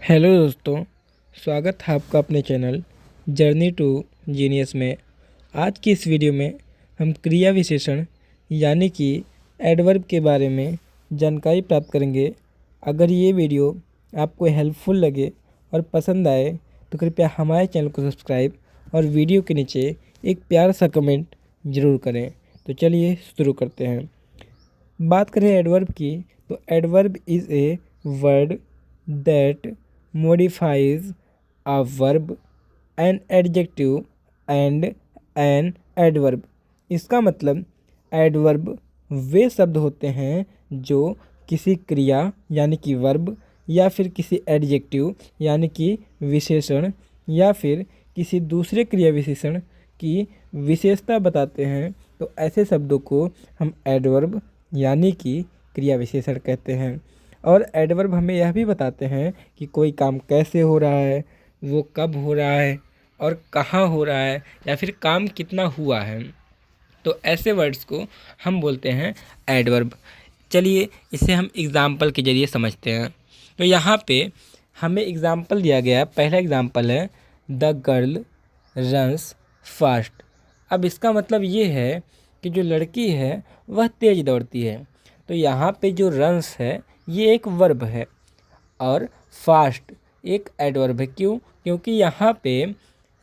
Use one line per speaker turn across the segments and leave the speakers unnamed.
Hello दोस्तों, स्वागत है आपका अपने चैनल जर्नी टू जीनियस में। आज की इस वीडियो में हम क्रिया विशेषण यानी कि एडवर्ब के बारे में जानकारी प्राप्त करेंगे। अगर ये वीडियो आपको हेल्पफुल लगे और पसंद आए तो कृपया हमारे चैनल को सब्सक्राइब और वीडियो के नीचे एक प्यारा सा कमेंट ज़रूर करें। तो चलिए शुरू करते हैं। बात करें एडवर्ब की, तो adverb is a word that modifies a verb, an adjective and an adverb। इसका मतलब एडवर्ब वे शब्द होते हैं जो किसी क्रिया यानी कि वर्ब या फिर किसी एडजेक्टिव यानी कि विशेषण या फिर किसी दूसरे क्रिया विशेषण की विशेषता बताते हैं। तो ऐसे शब्दों को हम एडवर्ब यानी कि क्रिया विशेषण कहते हैं। और एडवर्ब हमें यह भी बताते हैं कि कोई काम कैसे हो रहा है, वो कब हो रहा है और कहाँ हो रहा है, या फिर काम कितना हुआ है। तो ऐसे वर्ड्स को हम बोलते हैं एडवर्ब। चलिए इसे हम एग्ज़ाम्पल के ज़रिए समझते हैं। तो यहाँ पे हमें एग्ज़ाम्पल दिया गया है। पहला एग्ज़ाम्पल है द गर्ल रन्स फास्ट। अब इसका मतलब ये है कि जो लड़की है वह तेज़ दौड़ती है। तो यहाँ पे जो रन्स है ये एक वर्ब है और फास्ट एक एडवर्ब है। क्यों? क्योंकि यहाँ पे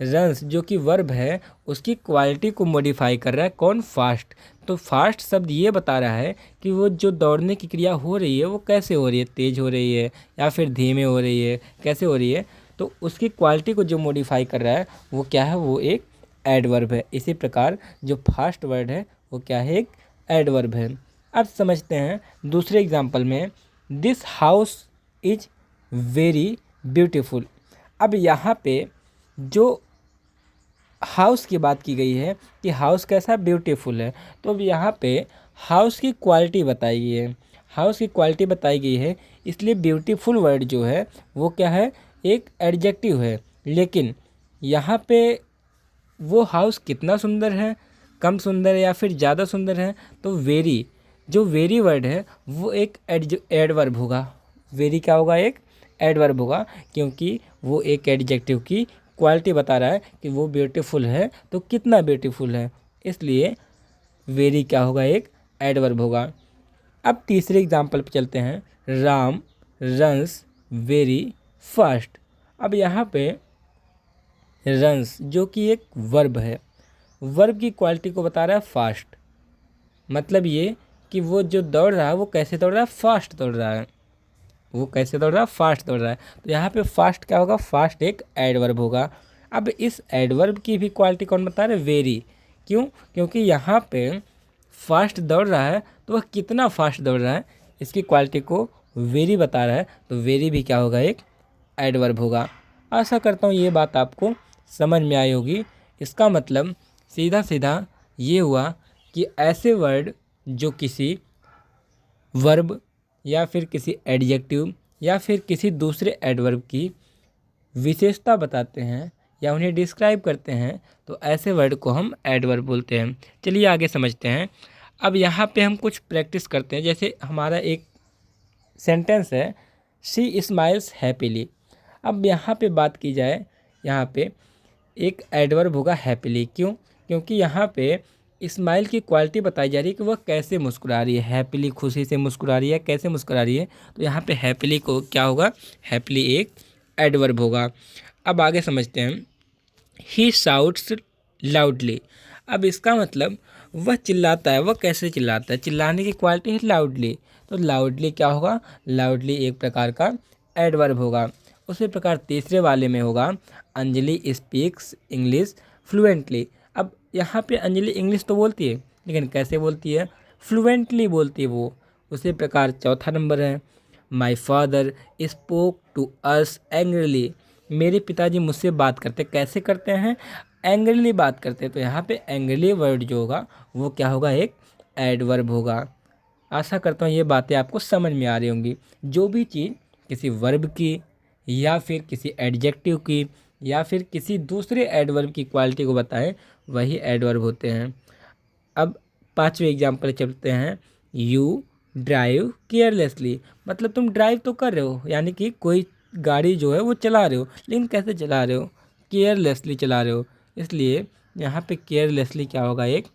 रन्स जो कि वर्ब है उसकी क्वालिटी को मॉडिफाई कर रहा है। कौन? फास्ट। तो फास्ट शब्द ये बता रहा है कि वो जो दौड़ने की क्रिया हो रही है वो कैसे हो रही है, तेज़ हो रही है या फिर धीमे हो रही है, कैसे हो रही है। तो उसकी क्वालिटी को जो मॉडिफाई कर रहा है वो क्या है? वो एक एडवर्ब है। इसी प्रकार जो फास्ट वर्ड है वो क्या है? एक एडवर्ब है। अब समझते हैं दूसरे एग्जाम्पल में, this house is very beautiful. अब यहाँ पे जो हाउस की बात की गई है कि हाउस कैसा? ब्यूटीफुल है। तो अब यहाँ पे हाउस की क्वालिटी बताई गई है, हाउस की क्वालिटी बताई गई है, इसलिए ब्यूटीफुल वर्ड जो है वो क्या है? एक एडजेक्टिव है। लेकिन यहाँ पे वो हाउस कितना सुंदर है, कम सुंदर है या फिर ज़्यादा सुंदर है? तो वेरी, जो वेरी वर्ड है वो एक एडवर्ब होगा। वेरी क्या होगा? एक एडवर्ब होगा, क्योंकि वो एक एडजेक्टिव की क्वालिटी बता रहा है कि वो ब्यूटीफुल है, तो कितना ब्यूटीफुल है, इसलिए वेरी क्या होगा? एक एडवर्ब होगा। अब तीसरे एग्जाम्पल पे चलते हैं, राम रन्स वेरी फास्ट। अब यहाँ पे रन्स जो कि एक वर्ब है, वर्ब की क्वालिटी को बता रहा है फास्ट। मतलब ये कि वो जो दौड़ रहा है वो कैसे दौड़ रहा है? फास्ट दौड़ रहा है। वो कैसे दौड़ रहा है? फास्ट दौड़ रहा है। तो यहाँ पे फास्ट क्या होगा? फास्ट एक एडवर्ब होगा। अब इस एडवर्ब की भी क्वालिटी कौन बता रहा है? वेरी। क्यों? क्योंकि यहाँ पे फास्ट दौड़ रहा है, तो वह कितना फास्ट दौड़ रहा है इसकी क्वालिटी को वेरी बता रहा है। तो वेरी भी क्या होगा? एक एडवर्ब होगा। आशा करता हूँ ये बात आपको समझ में आई होगी। इसका मतलब सीधा सीधा ये हुआ कि ऐसे वर्ड जो किसी वर्ब या फिर किसी एडजेक्टिव या फिर किसी दूसरे एडवर्ब की विशेषता बताते हैं या उन्हें डिस्क्राइब करते हैं, तो ऐसे वर्ड को हम एडवर्ब बोलते हैं। चलिए आगे समझते हैं। अब यहाँ पे हम कुछ प्रैक्टिस करते हैं। जैसे हमारा एक सेंटेंस है, शी स्माइल्स हैप्पीली। अब यहाँ पे बात की जाए, यहाँ पे एक एडवर्ब होगा हैप्पीली। क्यों? क्योंकि यहाँ पे स्माइल की क्वालिटी बताई जा रही है कि वह कैसे मुस्कुरा रही है, हैप्पीली खुशी से मुस्कुरा रही है, कैसे मुस्कुरा रही है। तो यहाँ पे हैप्पीली को क्या होगा? हैप्पीली एक एडवर्ब होगा। अब आगे समझते हैं, ही शाउट्स लाउडली। अब इसका मतलब वह चिल्लाता है। वह कैसे चिल्लाता है? चिल्लाने की क्वालिटी है लाउडली। तो लाउडली क्या होगा? लाउडली एक प्रकार का एडवर्ब होगा। उसी प्रकार तीसरे वाले में होगा, अंजलि स्पीक्स इंग्लिश फ्लुएंटली। अब यहाँ पे अंजलि इंग्लिश तो बोलती है, लेकिन कैसे बोलती है? फ्लुएंटली बोलती है वो। उसी प्रकार चौथा नंबर है, my father spoke to us angrily. मेरे पिताजी मुझसे बात करते, कैसे करते हैं? एंग्रीली बात करते हैं। तो यहाँ पे एंग्रीली वर्ड जो होगा वो क्या होगा? एक एडवर्ब होगा। आशा करता हूँ ये बातें आपको समझ में आ रही होंगी। जो भी चीज़ किसी वर्ब की या फिर किसी एडजेक्टिव की या फिर किसी दूसरे एडवर्ब की क्वालिटी को बताएं, वही एडवर्ब होते हैं। अब पांचवें एग्जाम्पल चलते हैं, यू ड्राइव केयरलेसली। मतलब तुम ड्राइव तो कर रहे हो, यानी कि कोई गाड़ी जो है वो चला रहे हो, लेकिन कैसे चला रहे हो, केयरलेसली चला रहे हो, इसलिए यहाँ पे केयरलेसली क्या होगा, एक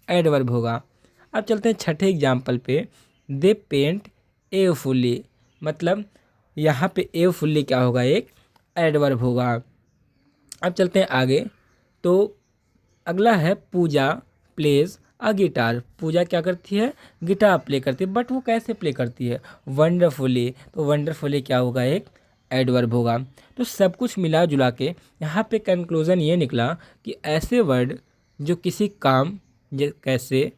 एडवर्ब होगा। अब चलते हैं छठे एग्जाम्पल पे, दे पेंट एयरफुली, मतलब यहाँ पे एयरफुली क्या होगा, एक एडवर्ब होगा। अब चलते हैं आगे, तो अगला है पूजा प्लेज अ गिटार। पूजा क्या करती है, गिटार प्ले करती है, बट वो कैसे प्ले करती है, वंडरफुली, तो वंडरफुली क्या होगा, एक एडवर्ब होगा। तो सब कुछ मिला जुला के यहाँ पे कंक्लूज़न ये निकला कि ऐसे वर्ड जो किसी काम, कैसे,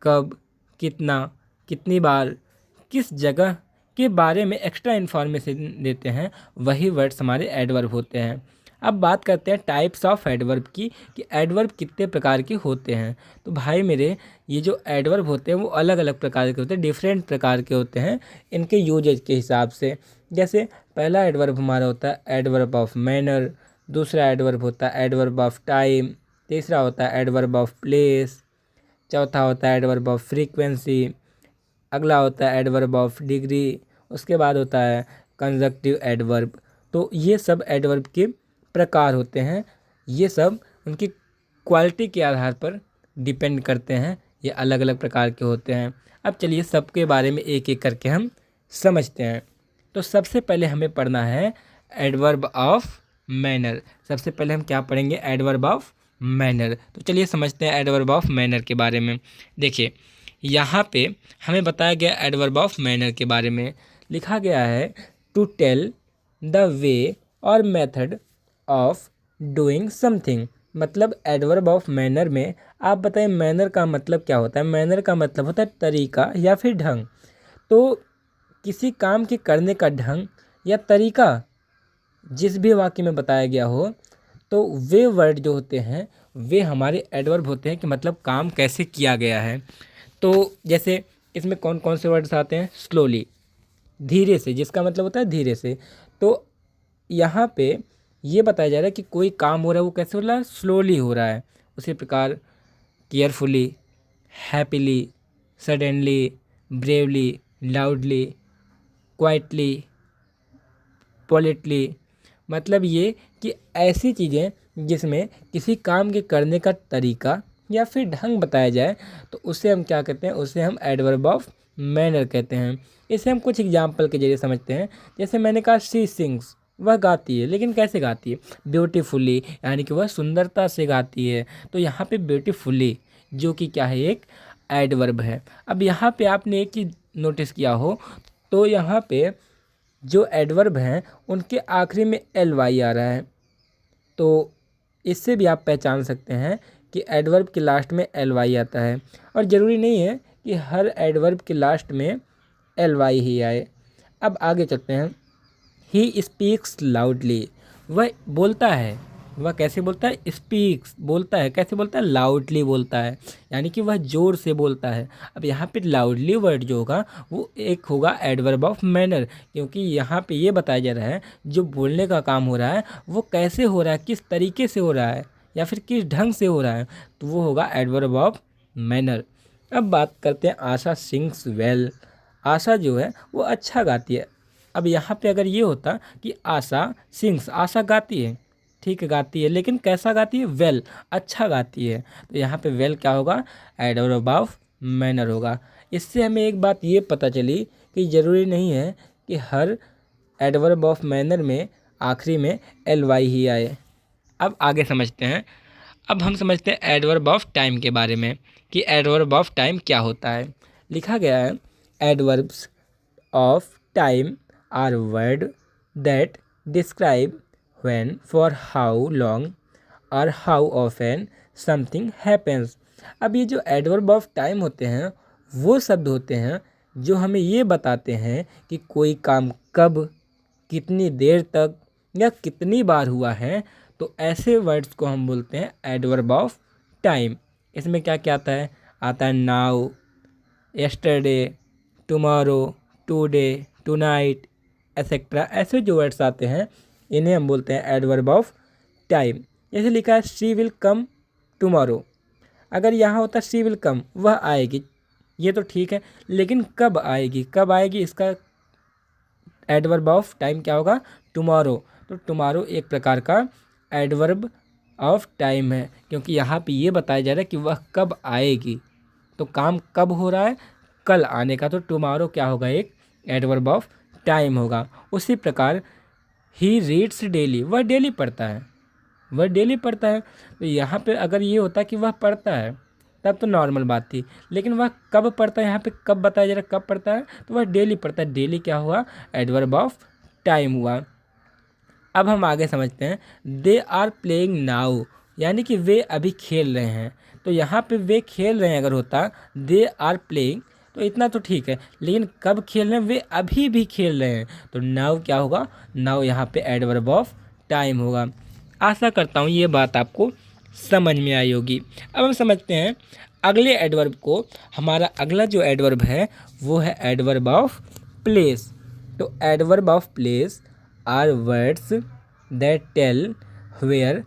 कब, कितना, कितनी बार, किस जगह के बारे में एक्स्ट्रा इन्फॉर्मेशन देते हैं, वही वर्ड्स हमारे एडवर्ब होते हैं। अब बात करते हैं टाइप्स ऑफ एडवर्ब की, कि एडवर्ब कितने प्रकार के होते हैं। तो भाई मेरे, ये जो एडवर्ब होते हैं वो अलग अलग प्रकार के होते हैं, डिफरेंट प्रकार के होते हैं इनके यूजेज के हिसाब से। जैसे पहला एडवर्ब हमारा होता है एडवर्ब ऑफ मैनर, दूसरा एडवर्ब होता है एडवर्ब ऑफ टाइम, तीसरा होता है एडवर्ब ऑफ प्लेस, चौथा होता है एडवर्ब ऑफ फ्रीक्वेंसी, अगला होता है एडवर्ब ऑफ डिग्री, उसके बाद होता है कंजक्टिव एडवर्ब। तो ये सब एडवर्ब के प्रकार होते हैं, ये सब उनकी क्वालिटी के आधार पर डिपेंड करते हैं, ये अलग अलग प्रकार के होते हैं। अब चलिए सबके बारे में एक एक करके हम समझते हैं। तो सबसे पहले हमें पढ़ना है एडवर्ब ऑफ मैनर। सबसे पहले हम क्या पढ़ेंगे, एडवर्ब ऑफ मैनर। तो चलिए समझते हैं एडवर्ब ऑफ मैनर के बारे में। देखिए यहाँ पे हमें बताया गया एडवर्ब ऑफ मैनर के बारे में, लिखा गया है टू टेल द वे और मेथड ऑफ डूइंग समथिंग। मतलब एडवर्ब ऑफ मैनर में आप बताएं मैनर का मतलब क्या होता है। मैनर का मतलब होता है तरीका या फिर ढंग। तो किसी काम के करने का ढंग या तरीका जिस भी वाक्य में बताया गया हो, तो वे वर्ड जो होते हैं वे हमारे एडवर्ब होते हैं, कि मतलब काम कैसे किया गया है। तो जैसे इसमें कौन कौन से वर्ड्स आते हैं, स्लोली, धीरे से, जिसका मतलब होता है धीरे से। तो यहाँ पे ये बताया जा रहा है कि कोई काम हो रहा है वो कैसे हो रहा है, स्लोली हो रहा है। उसी प्रकार carefully, happily, suddenly, bravely, loudly, quietly, politely. मतलब ये कि ऐसी चीज़ें जिसमें किसी काम के करने का तरीका या फिर ढंग बताया जाए, तो उसे हम क्या कहते हैं, उसे हम एडवर्ब ऑफ मैनर कहते हैं। इसे हम कुछ एग्जाम्पल के जरिए समझते हैं। जैसे मैंने कहा शी सिंग्स, वह गाती है, लेकिन कैसे गाती है, ब्यूटीफुली, यानी कि वह सुंदरता से गाती है। तो यहाँ पे ब्यूटीफुली जो कि क्या है, एक एडवर्ब है। अब यहाँ पे आपने एक चीज़ नोटिस किया हो, तो यहाँ पे जो एडवर्ब हैं उनके आखिरी में एल वाई आ रहा है। तो इससे भी आप पहचान सकते हैं कि एडवर्ब के लास्ट में एल वाई आता है। और ज़रूरी नहीं है कि हर एडवर्ब के लास्ट में एल वाई ही आए। अब आगे चलते हैं। ही स्पीक्स लाउडली, वह बोलता है, वह कैसे बोलता है, स्पीक्स बोलता है, कैसे बोलता है, लाउडली बोलता है, यानी कि वह ज़ोर से बोलता है। अब यहाँ पे लाउडली वर्ड जो होगा वो एक होगा एडवर्ब ऑफ मैनर, क्योंकि यहाँ पे ये बताया जा रहा है जो बोलने का काम हो रहा है वो कैसे हो रहा है, किस तरीके से हो रहा है या फिर किस ढंग से हो रहा है, तो वो होगा एडवर्ब ऑफ मैनर। अब बात करते हैं आशा सिंग्स वेल। आशा जो है वो अच्छा गाती है। अब यहाँ पे अगर ये होता कि आशा सिंग्स, आशा गाती है, ठीक गाती है, लेकिन कैसा गाती है, वेल, अच्छा गाती है, तो यहाँ पे वेल क्या होगा, एडवर्ब ऑफ मैनर होगा। इससे हमें एक बात ये पता चली कि ज़रूरी नहीं है कि हर एडवर्ब ऑफ मैनर में आखिरी में एल वाई ही आए। अब आगे समझते हैं। अब हम समझते हैं एडवर्ब ऑफ टाइम के बारे में, कि एडवर्ब ऑफ टाइम क्या होता है। लिखा गया है adverbs of time are word that describe when, for, how long और how often something happens। अब ये जो एडवर्ब ऑफ टाइम होते हैं वो शब्द होते हैं जो हमें ये बताते हैं कि कोई काम कब, कितनी देर तक या कितनी बार हुआ है। तो ऐसे वर्ड्स को हम बोलते हैं एडवर्ब ऑफ टाइम। इसमें क्या क्या आता है now, yesterday, tomorrow, today, tonight, etcetera. ऐसे जो वर्ड्स आते हैं इन्हें हम बोलते हैं एडवर्ब ऑफ टाइम। जैसे लिखा है शी विल कम टुमारो, अगर यहाँ होता शी विल कम, वह आएगी, ये तो ठीक है, लेकिन कब आएगी, कब आएगी इसका एडवर्ब ऑफ टाइम क्या होगा, टुमारो। तो टुमारो एक प्रकार का एडवर्ब ऑफ टाइम है, क्योंकि यहाँ पे ये बताया जा रहा है कि वह कब आएगी। तो काम कब हो रहा है, कल आने का, तो टुमारो क्या होगा, एक एडवर्ब ऑफ टाइम होगा। उसी प्रकार ही रीड्स डेली, वह डेली पढ़ता है, वह डेली पढ़ता है। तो यहाँ पे अगर ये होता कि वह पढ़ता है तब तो नॉर्मल बात थी, लेकिन वह कब पढ़ता है, यहाँ पे कब बताया जा रहा है, कब पढ़ता है, तो वह डेली पढ़ता है। डेली क्या हुआ, एडवर्ब ऑफ टाइम हुआ। अब हम आगे समझते हैं, दे आर प्लेइंग नाउ, यानी कि वे अभी खेल रहे हैं। तो यहाँ पे वे खेल रहे हैं अगर होता दे आर प्लेइंग तो इतना तो ठीक है, लेकिन कब खेल रहे हैं, वे अभी भी खेल रहे हैं। तो नाउ क्या होगा, नाउ यहाँ पे एडवर्ब ऑफ टाइम होगा। आशा करता हूँ ये बात आपको समझ में आई होगी। अब हम समझते हैं अगले एडवर्ब को। हमारा अगला जो एडवर्ब है वो है एडवर्ब ऑफ प्लेस। तो adverb of place are words that tell where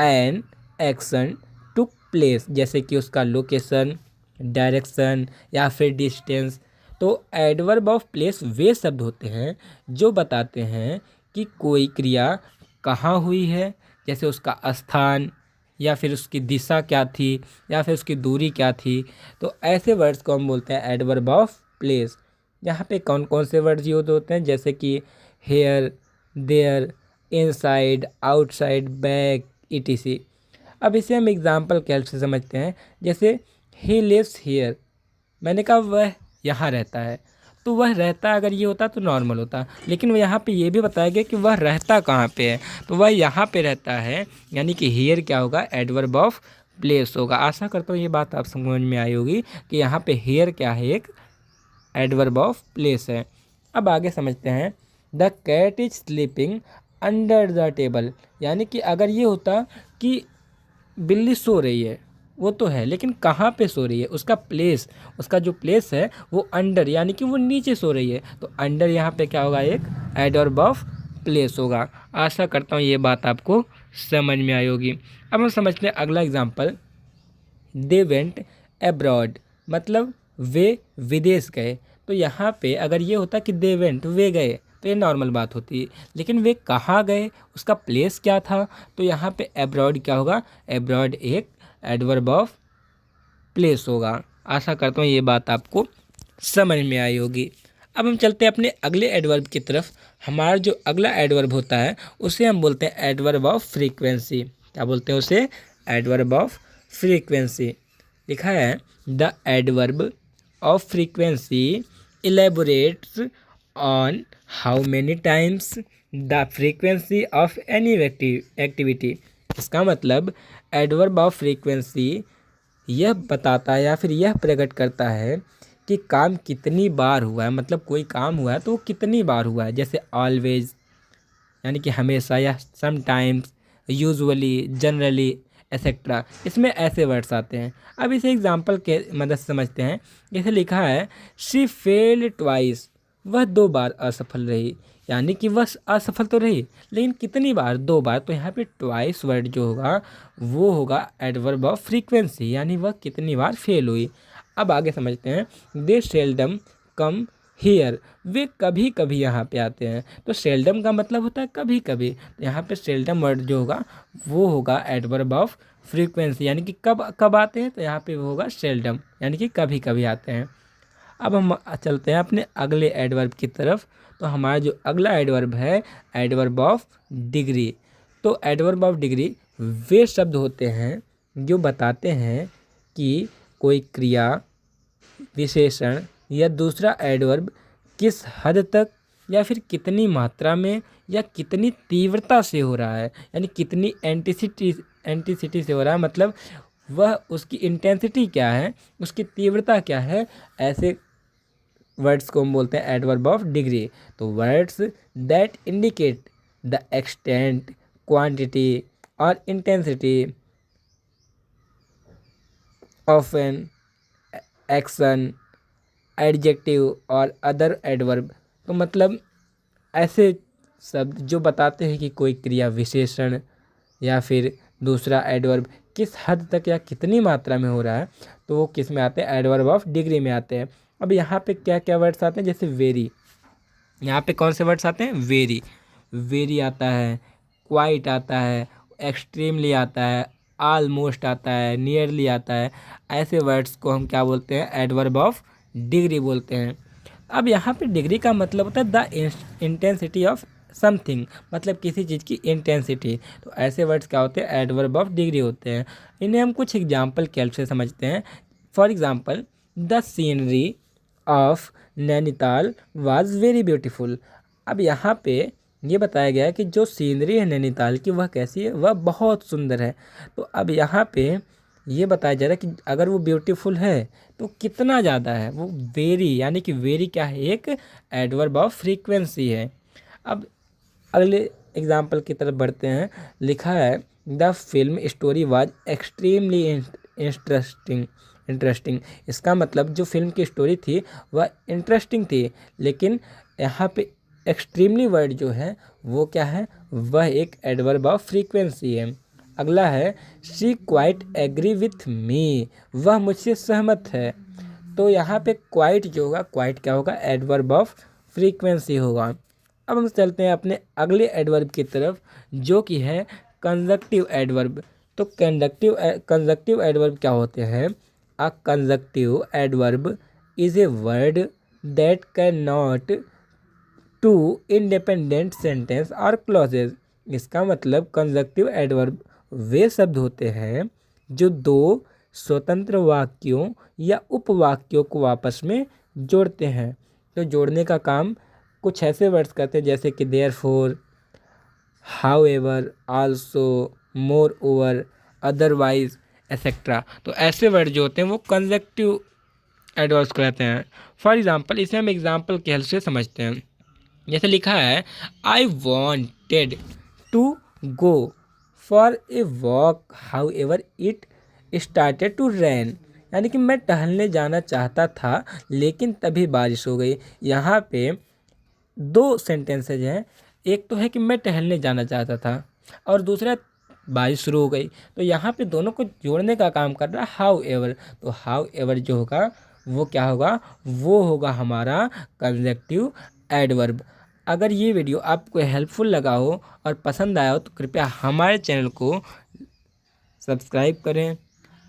an action took place, जैसे कि उसका लोकेशन, डायरेक्शन या फिर डिस्टेंस। तो एडवर्ब ऑफ प्लेस वे शब्द होते हैं जो बताते हैं कि कोई क्रिया कहाँ हुई है, जैसे उसका स्थान या फिर उसकी दिशा क्या थी या फिर उसकी दूरी क्या थी। तो ऐसे वर्ड्स को हम बोलते हैं एडवर्ब ऑफ प्लेस। यहाँ पे कौन कौन से वर्ड्स यूज होते हैं, जैसे कि here, there, inside, outside, back, etc. अब इसे हम एग्जाम्पल के हेल्प से समझते हैं। जैसे ही लिव्स हियर, मैंने कहा वह यहाँ रहता है। तो वह रहता अगर ये होता तो नॉर्मल होता, लेकिन वो यहाँ पे ये भी बताया गया कि वह रहता कहाँ पे है, तो वह यहाँ पे रहता है, यानी कि हियर क्या होगा, एडवर्ब ऑफ प्लेस होगा। आशा करता हूँ ये बात आप समझ में आई होगी कि यहाँ पे हियर क्या है, एक एडवर्ब ऑफ प्लेस है। अब आगे समझते हैं, the cat is sleeping under the table, यानी कि अगर ये होता कि बिल्ली सो रही है, वो तो है, लेकिन कहाँ पे सो रही है, उसका प्लेस, उसका जो प्लेस है वो अंडर, यानी कि वो नीचे सो रही है। तो अंडर यहाँ पे क्या होगा, एक एडवर्ब ऑफ प्लेस होगा। आशा करता हूँ ये बात आपको समझ में आई होगी। अब हम समझते हैं अगला एग्जाम्पल, दे वेंट एब्रॉड, मतलब वे विदेश गए। तो यहाँ पे अगर ये होता कि दे वेंट, वे गए, तो ये नॉर्मल बात होती, लेकिन वे कहाँ गए, उसका प्लेस क्या था, तो यहाँ पे एब्रॉड क्या होगा, एब्रॉड एक एडवर्ब ऑफ प्लेस होगा। आशा करता हूँ ये बात आपको समझ में आई होगी। अब हम चलते हैं अपने अगले एडवर्ब की तरफ। हमारा जो अगला एडवर्ब होता है उसे हम बोलते हैं एडवर्ब ऑफ फ्रीक्वेंसी। क्या बोलते हैं उसे, एडवर्ब ऑफ फ्रीक्वेंसी। लिखा है, the adverb of frequency elaborates on how many times the frequency of any activity. इसका मतलब एडवर्ब ऑफ फ्रीक्वेंसी यह बताता है या फिर यह प्रकट करता है कि काम कितनी बार हुआ है, मतलब कोई काम हुआ है तो वो कितनी बार हुआ है। जैसे ऑलवेज यानी कि हमेशा, या समटाइम्स, यूजुअली, जनरली, एक्सेट्रा, इसमें ऐसे वर्ड्स आते हैं। अब इसे एग्जांपल के मदद से समझते हैं। जैसे लिखा है, शी फेल्ड ट्वाइस, वह 2 बार असफल रही, यानी कि वह असफल तो रही, लेकिन कितनी बार, 2 बार। तो यहाँ पे ट्वाइस वर्ड जो होगा वो होगा एडवर्ब ऑफ फ्रीक्वेंसी, यानी वह कितनी बार फेल हुई। अब आगे समझते हैं, दे सेल्डम कम हियर, वे कभी कभी यहाँ पे आते हैं। तो सेल्डम का मतलब होता है कभी कभी, तो यहाँ पे सेल्डम वर्ड जो होगा वो होगा एडवर्ब ऑफ फ्रीक्वेंसी, यानी कि कब कब आते हैं, तो यहाँ पे वो होगा सेल्डम, यानी कि कभी कभी आते हैं। अब हम चलते हैं अपने अगले एडवर्ब की तरफ। तो हमारा जो अगला एडवर्ब है, एडवर्ब ऑफ डिग्री। तो एडवर्ब ऑफ डिग्री वे शब्द होते हैं जो बताते हैं कि कोई क्रिया, विशेषण या दूसरा एडवर्ब किस हद तक या फिर कितनी मात्रा में या कितनी तीव्रता से हो रहा है, यानी कितनी एंटीसिटी से हो रहा है, मतलब वह उसकी इंटेंसिटी क्या है, उसकी तीव्रता क्या है। ऐसे वर्ड्स को हम बोलते हैं एडवर्ब ऑफ डिग्री। तो words that indicate the extent, quantity और intensity of an action, adjective और अदर एडवर्ब। तो मतलब ऐसे शब्द जो बताते हैं कि कोई क्रिया, विशेषण या फिर दूसरा एडवर्ब किस हद तक या कितनी मात्रा में हो रहा है, तो वो किस में आते हैं, एडवर्ब ऑफ डिग्री में आते हैं। अब यहाँ पे क्या क्या वर्ड्स आते हैं, जैसे वेरी, यहाँ पे कौन से वर्ड्स आते हैं? वेरी, वेरी आता है, क्वाइट आता है, एक्सट्रीमली आता है, ऑलमोस्ट आता है, नियरली आता है। ऐसे वर्ड्स को हम क्या बोलते हैं? एडवर्ब ऑफ डिग्री बोलते हैं। अब यहाँ पे डिग्री का मतलब होता है द इंटेंसिटी ऑफ समथिंग, मतलब किसी चीज़ की इंटेंसिटी। तो ऐसे वर्ड्स क्या होते हैं? एडवर्ब ऑफ डिग्री होते हैं। इन्हें हम कुछ एग्जाम्पल के हेल्प से समझते हैं। For example, the scenery of Nainital was very beautiful. अब यहाँ पे ये बताया गया है कि जो सीनरी है नैनीताल की वह कैसी है? वह बहुत सुंदर है। तो अब यहाँ पे ये बताया जा रहा है कि अगर वो ब्यूटीफुल है तो कितना ज़्यादा है? वो वेरी, यानी कि वेरी क्या है? एक एडवर्ब ऑफ फ्रीक्वेंसी है। अब अगले एग्जाम्पल की तरफ बढ़ते हैं। लिखा है the film story was extremely interesting. इसका मतलब जो फिल्म की स्टोरी थी वह इंटरेस्टिंग थी, लेकिन यहाँ पे एक्सट्रीमली वर्ड जो है वो क्या है? वह एक एडवर्ब ऑफ फ्रीक्वेंसी है। अगला है she quite agree with me, वह मुझसे सहमत है। तो यहाँ पे क्वाइट जो होगा, क्वाइट क्या होगा? एडवर्ब ऑफ फ्रीक्वेंसी होगा। अब हम चलते हैं अपने अगले एडवर्ब की तरफ, जो कि है कंजक्टिव एडवर्ब। तो कंजक्टिव एडवर्ब क्या होते हैं? A conjunctive adverb is a word that can not two independent sentence और क्लॉजेज। इसका मतलब कंजक्टिव एडवर्ब वे शब्द होते हैं जो दो स्वतंत्र वाक्यों या उपवाक्यों को आपस में जोड़ते हैं। तो जोड़ने का काम कुछ ऐसे वर्ड्स करते हैं जैसे कि therefore, however, also, more over, otherwise, etcetera. तो ऐसे वर्ड जो होते हैं वो कंजक्टिव एडवर्ब्स कहते हैं। फॉर एग्जाम्पल, इसे हम एग्जाम्पल के हेल्प से समझते हैं। जैसे लिखा है I wanted to go for a walk however it started to rain. यानी कि मैं टहलने जाना चाहता था लेकिन तभी बारिश हो गई। यहाँ पे दो सेंटेंसेज हैं। एक तो है कि मैं टहलने जाना चाहता था और दूसरा बारिश शुरू हो गई। तो यहाँ पे दोनों को जोड़ने का काम कर रहा है हाउ एवर। तो हाउ एवर जो होगा वो क्या होगा? वो होगा हमारा कंजक्टिव एडवर्ब। अगर ये वीडियो आपको हेल्पफुल लगा हो और पसंद आया हो तो कृपया हमारे चैनल को सब्सक्राइब करें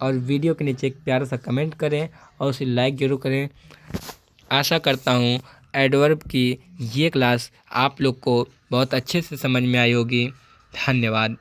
और वीडियो के नीचे एक प्यारा सा कमेंट करें और उसे लाइक ज़रूर करें। आशा करता हूँ एडवर्ब की ये क्लास आप लोग को बहुत अच्छे से समझ में आई होगी। धन्यवाद।